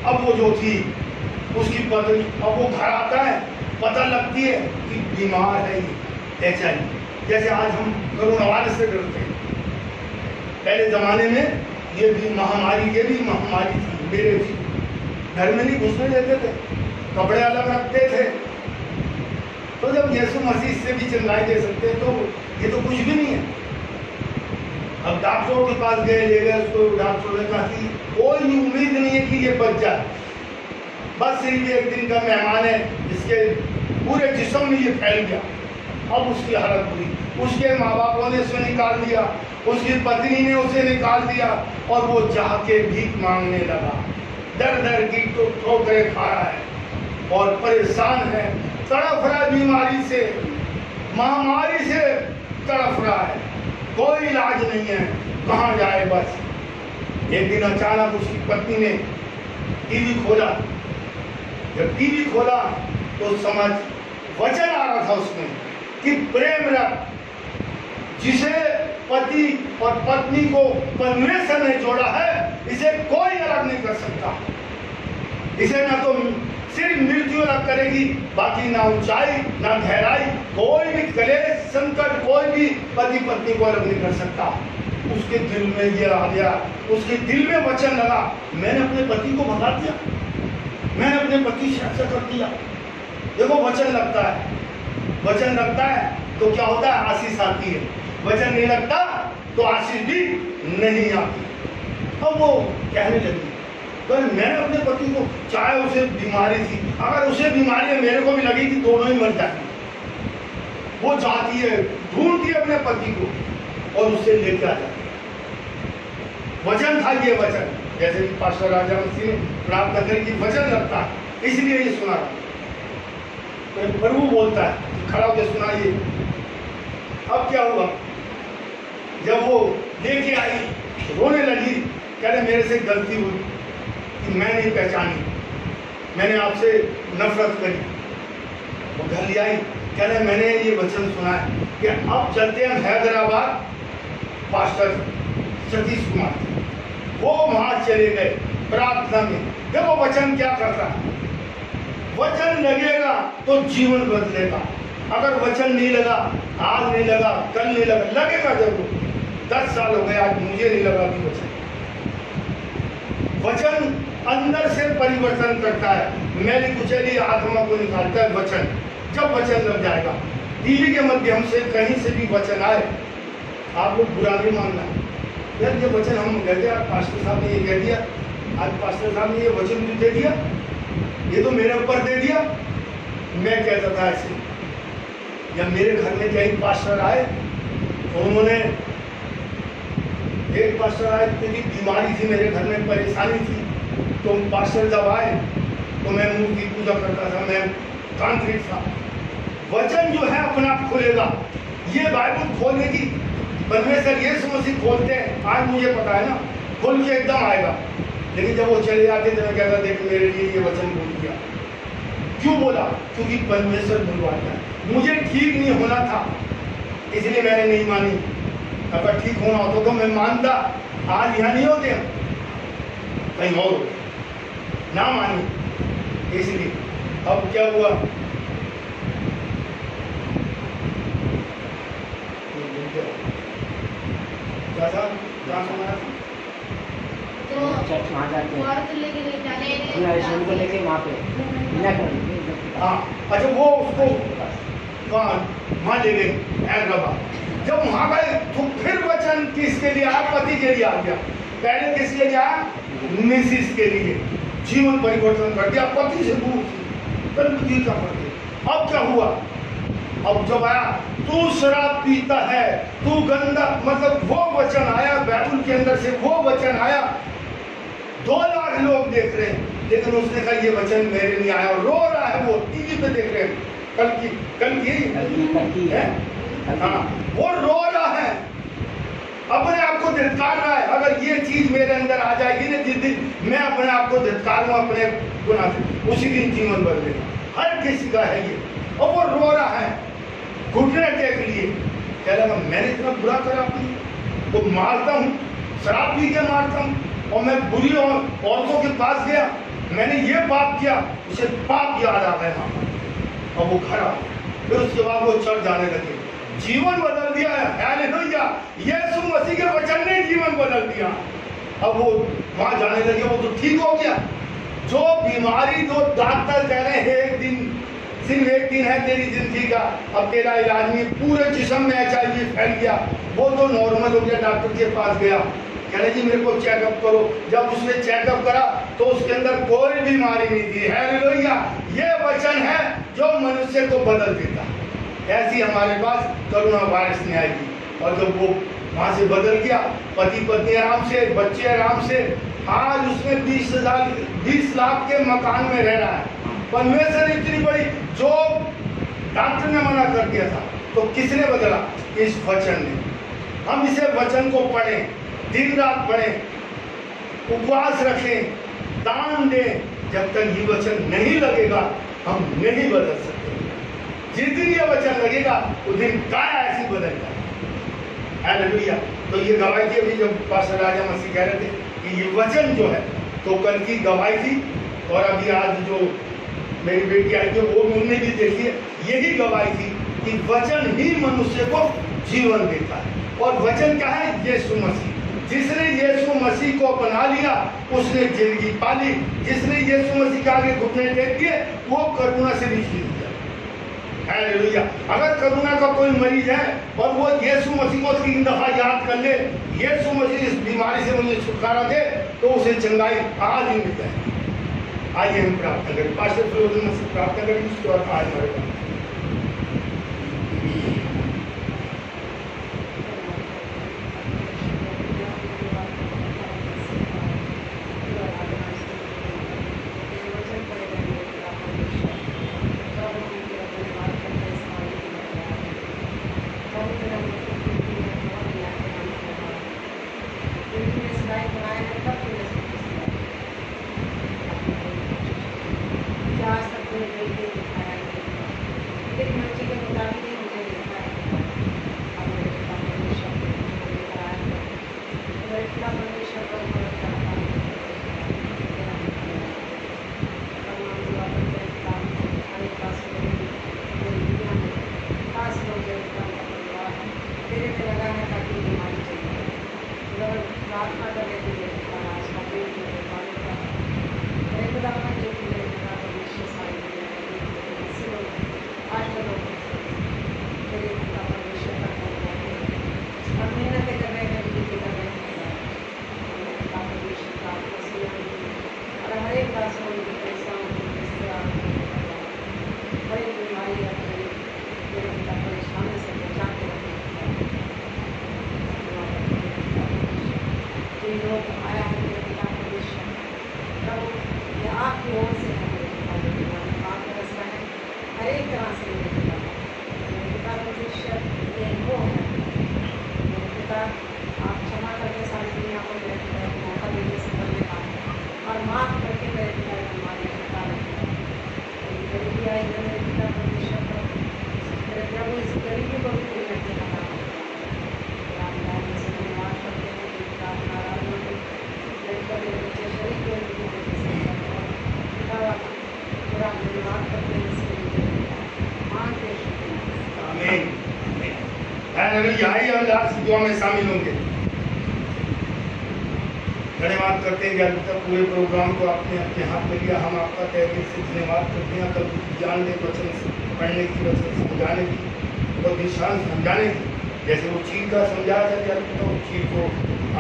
अब वो जो थी उसकी पत्नी, अब वो घर आता है, पता लगती है कि बीमार है ये HIV। जैसे आज हम कोरोना वायरस से डरते हैं, पहले जमाने में ये भी महामारी, ये भी महामारी थी, मेरे भी घर में नहीं घुसने देते थे, कपड़े अलग रखते थे। तो जब यीशु मसीह से भी चिल्लाई दे सकते तो ये तो कुछ भी नहीं है। अब डॉक्टरों के पास गए, ले गए उसको, डॉक्टरों ने कहा कि कोई उम्मीद नहीं है कि ये बच जाए, बस सिर्फ एक दिन का मेहमान है, इसके पूरे जिस्म में ये फैल गया, अब उसकी हालत हुई, उसके माँ बापों ने उसे निकाल दिया, उसकी पत्नी ने उसे निकाल दिया और वो जाके भीख मांगने लगा। दर दर की ठोकरें खा रहा है और परेशान है, तड़फ रहा है, बीमारी से, महामारी से तड़फ रहा है, कोई इलाज नहीं है, कहाँ जाए बस। एक दिन अचानक उसकी पत्नी ने टीवी खोला। जब टीवी खोला तो समझ वचन आ रहा था उसमें कि प्रेम रख, जिसे पति और पत्नी को परमेश्वर ने जोड़ा है, इसे कोई अलग नहीं कर सकता। इसे ना तो सिर्फ मृत्यु अलग करेगी, बाकी ना ऊंचाई ना गहराई, कोई भी कलेश संकट कोई भी पति पत्नी को अलग नहीं कर सकता। उसके दिल में ये आ गया, उसके दिल में वचन लगा, मैंने अपने पति को भगा दिया, मैंने अपने पति से ऐसा कर दिया। देखो वचन लगता है, वचन लगता है तो क्या होता है, आशीष आती है। वचन नहीं लगता तो आशीष भी नहीं आती। अब वो कहने लगी, पर मैंने अपने पति को, चाहे उसे बीमारी थी, अगर उसे बीमारी है मेरे को भी लगी कि दोनों ही मर जाएंगे, वो जाती है, ढूंढती है अपने पति को और उससे लेकर आ जाती है। वचन था ये वचन, जैसे कि पास्टर राजा मसीह ने प्रार्थना करी कि वचन लगता है, इसलिए ये सुना। तो प्रभु बोलता है, खड़ा होकर सुनाइए। अब क्या हुआ, जब वो लेके आई रोने लगी, कह रहे मेरे से गलती हुई कि मैं नहीं पहचानी, मैंने आपसे नफरत करी। वो घर ले आई, कह रहे मैंने ये वचन सुना है कि अब चलते हैं हैदराबाद पास्टर सतीश कुमार, वो वहां चले गए प्रार्थना में। देखो वचन क्या करता है, वचन लगेगा तो जीवन बदलेगा। अगर वचन नहीं लगा, आज नहीं लगा, कल नहीं लगा, लगेगा जरूर। 10 साल हो गए, आज मुझे नहीं लगा कि वचन अंदर से परिवर्तन करता है, मैली कुचैली आत्मा को निकालता है वचन। जब वचन लग जाएगा, टीवी के माध्यम से कहीं से भी वचन आए, आप लोग बुरा नहीं मानना यार, ये वचन हम कह दिया, पास्टर साहब ने ये कह दिया, आज पास्टर साहब ने ये वचन भी दे दिया, ये तो मेरे ऊपर दे दिया, मैं कहता था ऐसे। या मेरे घर में कई पास्टर आए, उन्होंने, एक पास्टर आए, क्योंकि बीमारी थी मेरे घर में, परेशानी थी, तो पास्टर जब आए तो मैं मूर्ति पूजा करता था, मैं तांत्रिक था। वचन जो है अपने आप खुलेगा, ये बाइबल खोलने की परमेश्वर यीशु मसीह खोलते हैं, आज मुझे पता है ना, खोल के एकदम आएगा। लेकिन जब वो चले जाते तो मैं कहता, देख मेरे लिए ये वचन बोल दिया। क्यों बोला? क्योंकि परमेश्वर बुलवाता है। मुझे ठीक नहीं होना था, इसलिए मैंने नहीं मानी। अगर ठीक होना होता तो मैं मानता, आज यहाँ नहीं होते, कहीं और होते, ना मानी। इसलिए अब क्या हुआ, क्या था, क्या सुना था? चर्च वहाँ जाते हैं, औरत लेके जाने अपना यीशु को लेके वहाँ पे बिना करने। हाँ, अच्छा, वो उसको वहाँ ले गए हैदराबाद। जब वहाँ गए तो फिर वचन किसके लिए आया? पति के लिए आ गया। पहले किसके लिए आया? मिसिस के लिए। जीवन परिवर्तन कर दिया, पति से दूर थी, का कर दिया। अब क्या हुआ? अब जब आया, तू शराब पीता है, तू गंदा, मतलब वो वचन आया बाइबल के अंदर से, वो वचन आया। 2 लाख लोग देख रहे हैं, लेकिन उसने कहा ये वचन मेरे लिए आया, और रो रहा है, वो टीवी पे देख रहे हैं। कल की है, हाँ, वो रो रहा है, अपने आप को धिक्कार रहा है। अगर ये चीज मेरे अंदर आ जाएगी ना, जिस दिन मैं अपने आप को धिक्कारूं अपने गुनाह से, उसी दिन जीवन बदलेगा। हर किसी का है ये। और वो रो रहा है घुटने टेक लिए, कह रहा मैंने इतना बुरा करा अपनी, तो मारता हूँ, शराब पी के मारता हूँ, और मैं बुरी औरतों के पास गया, मैंने ये पाप किया, उसे पाप याद आ गया वहाँ पर, और वो खड़ा। फिर उसके बाद वो चढ़ जाने लगे, जीवन बदल दिया है। हालेलुया, यीशु मसीह के वचन ने जीवन बदल दिया। अब वो वहाँ जाने लगे, वो तो ठीक हो गया। जो बीमारी, जो डॉक्टर कह रहे हैं एक दिन, सिर्फ एक दिन है तेरी जिंदगी का, अब तेरा इलाज नहीं, पूरे जिस्म में HIV फैल गया, वो तो नॉर्मल हो गया। डॉक्टर के पास गया, कह रहे जी मेरे को चेकअप करो। जब उसने चेकअप करा तो उसके अंदर कोई बीमारी नहीं थी। हालेलुया, ये वचन है जो मनुष्य को बदल देता। ऐसी हमारे पास कोरोना वायरस नहीं आएगी। और जब वो वहाँ से बदल गया, पति पत्नी आराम से, बच्चे आराम से, आज उसमें 20 लाख के मकान में रह रहा है। परमेश्वर इतनी बड़ी, जो डॉक्टर ने मना कर दिया था, तो किसने बदला? इस वचन ने। हम इसे वचन को पढ़ें, दिन रात पढ़ें, उपवास रखें, दान दें। जब तक ये वचन नहीं लगेगा हम नहीं बदल सकते। जिस दिन ये वचन लगेगा उस दिन काया ऐसी बदल जाए। हालेलुया। तो ये गवाही थी, अभी जब पास्टर राजा मसीह कह रहे थे कि ये वचन जो है, तो कल की गवाही थी। और अभी आज जो मेरी बेटी आई थी वो उन्होंने भी देखी है, यही गवाही थी कि वचन ही मनुष्य को जीवन देता है। और वचन क्या है? यीशु मसीह। जिसने यीशु मसीह को अपना लिया उसने जिंदगी पाली। जिसने यीशु मसीह के आगे घुटने टेक दिए वो करुणा से भी जीत गया। हालेलुया। अगर करुणा का कोई मरीज है और वो यीशु मसीह को 3 दफा याद कर ले, यीशु मसीह इस बीमारी से मुझे छुटकारा दे, तो उसे चंगाई आज ही मिल जाए। आइए हम प्रार्थना करें। पास्टर फिलोमिना से प्रार्थना करें, उसके बाद आज हमारे पास दुआ में शामिल होंगे। धन्यवाद करते हैं कि अभी तक पूरे प्रोग्राम को आपने अपने हाथ में लिया। हम आपका तहे दिल से धन्यवाद करते हैं। कल जानने वचन पढ़ने की, वचन समझाने की और निशान समझाने की, जैसे वो चील का समझाया था कि तो चील को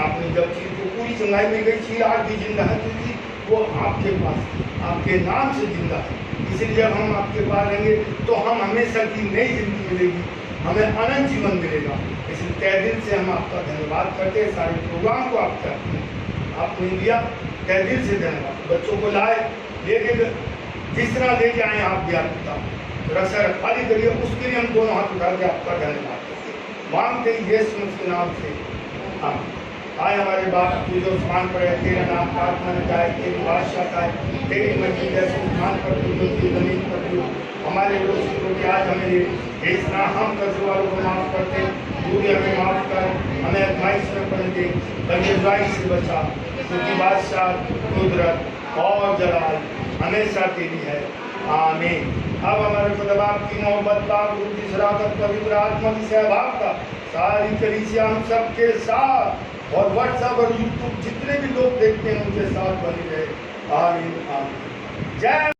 आपने, जब चील को पूरी चंगाई में गई, चील आज भी जिंदा है क्योंकि वो आपके पास, आपके नाम से जिंदा है। इसलिए जब हम आपके पास रहेंगे तो हम हमेशा की नई जिंदगी मिलेगी, हमें अनंत जीवन मिलेगा। इसलिए तहे दिल से हम आपका धन्यवाद करते हैं। सारे प्रोग्राम को आपने लिया, तहे दिल से धन्यवाद। बच्चों को लाए, लेके जिस तरह लेके आए आप भी आपका रक्षा खाली करिए, उसके लिए हम दोनों हाथ उठा के आपका धन्यवाद करते हैं। मांगते हैं यीशु मसीह के नाम से, आमीन। आए हमारे बाप तू जो स्मान पड़े, तेरा नाम प्रार्थना में जाए, तेरी बादशाह का है, तेरी मर्जी जैसे स्मान पर तू जो जमीन पर तू हमारे रोज की रोटी आज हमें दे। इस तरह हम कर्ज वालों को माफ करते, तू भी हमें माफ कर, हमें आजमाइश में पड़ने दे, बल्कि बुराई से बचा, क्योंकि बादशाह, कुदरत और जलाल हमेशा तेरी है, आमीन। अब हमारे खुदा की मोहब्बत, पाक रूह की शराकत, पवित्र आत्मा की सहभागिता सारी कलीसिया हम सबके साथ और व्हाट्सएप और यूट्यूब जितने भी लोग देखते हैं उनके साथ बनी रहे, आमीन आमीन। जय